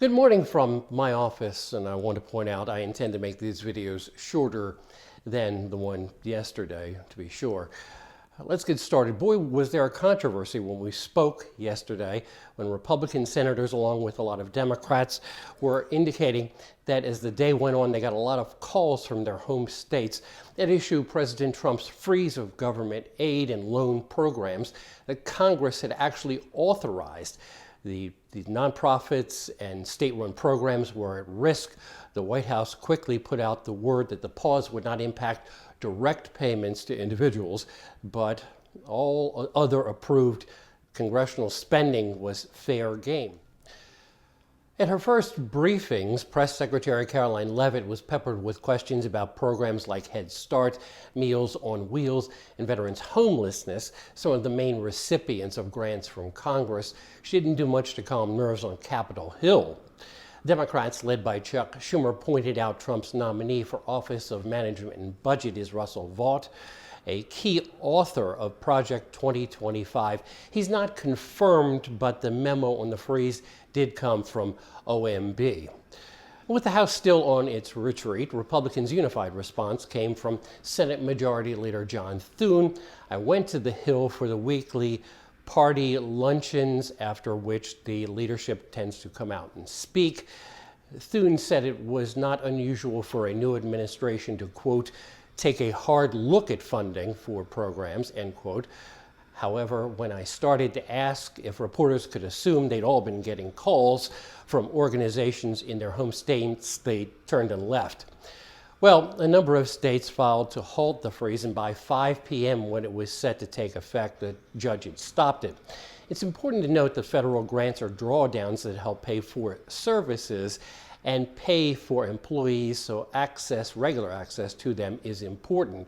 Good morning from my office, and I want to point out I intend to make these videos shorter than the one yesterday, to be sure. Let's get started. Boy, was there a controversy when we spoke yesterday, when Republican senators, along with a lot of Democrats, were indicating that as the day went on, they got a lot of calls from their home states that issue President Trump's freeze of government aid and loan programs that Congress had actually authorized. The nonprofits and state-run programs were at risk. The White House quickly put out the word that the pause would not impact direct payments to individuals, but all other approved congressional spending was fair game. At her first briefings, Press Secretary Karoline Leavitt was peppered with questions about programs like Head Start, Meals on Wheels, and veterans' homelessness, some of the main recipients of grants from Congress. She didn't do much to calm nerves on Capitol Hill. Democrats, led by Chuck Schumer, pointed out Trump's nominee for Office of Management and Budget is Russell Vought, a key author of Project 2025. He's not confirmed, but the memo on the freeze did come from OMB. With the House still on its retreat, Republicans' unified response came from Senate Majority Leader John Thune. I went to the Hill for the weekly party luncheons, after which the leadership tends to come out and speak. Thune said it was not unusual for a new administration to, quote, take a hard look at funding for programs, end quote. However, when I started to ask if reporters could assume they'd all been getting calls from organizations in their home states, they turned and left. Well, a number of states filed to halt the freeze, and by 5 p.m. when it was set to take effect, the judge had stopped it. It's important to note that federal grants are drawdowns that help pay for services and pay for employees, so regular access to them is important.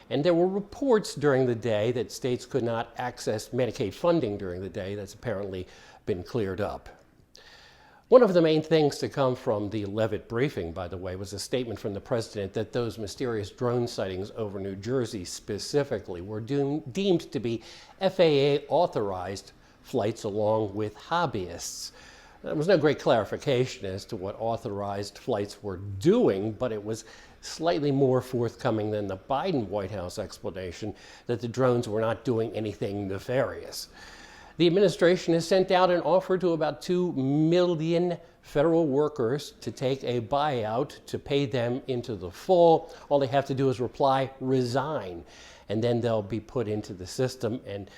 And there were reports during the day that states could not access Medicaid funding during the day. That's apparently been cleared up. One of the main things to come from the Leavitt briefing, by the way, was a statement from the president that those mysterious drone sightings over New Jersey specifically were deemed to be FAA-authorized flights along with hobbyists. There was no great clarification as to what authorized flights were doing, but it was slightly more forthcoming than the Biden White House explanation that the drones were not doing anything nefarious. The administration has sent out an offer to about 2 million federal workers to take a buyout to pay them into the fall. All they have to do is reply, resign, and then they'll be put into the system. And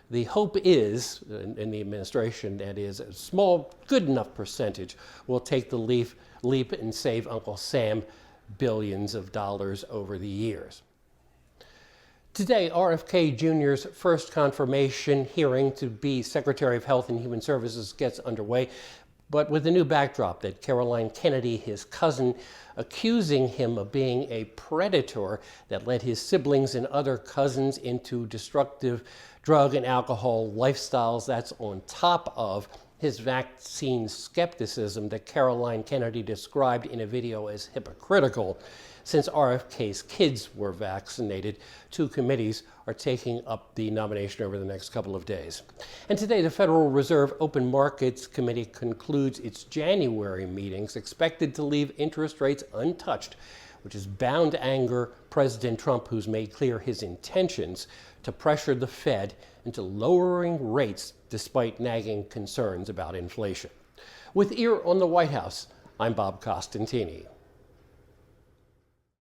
the hope is, in the administration, that is a small, good enough percentage will take the leap and save Uncle Sam billions of dollars over the years. Today, RFK Jr.'s first confirmation hearing to be Secretary of Health and Human Services gets underway, but with a new backdrop that Caroline Kennedy, his cousin, accusing him of being a predator that led his siblings and other cousins into destructive drug and alcohol lifestyles. That's on top of his vaccine skepticism that Caroline Kennedy described in a video as hypocritical. Since RFK's kids were vaccinated, 2 committees are taking up the nomination over the next couple of days. And today, the Federal Reserve Open Markets Committee concludes its January meetings, expected to leave interest rates untouched, which is bound to anger President Trump, who's made clear his intentions to pressure the Fed into lowering rates despite nagging concerns about inflation. With ear on the White House, I'm Bob Costantini.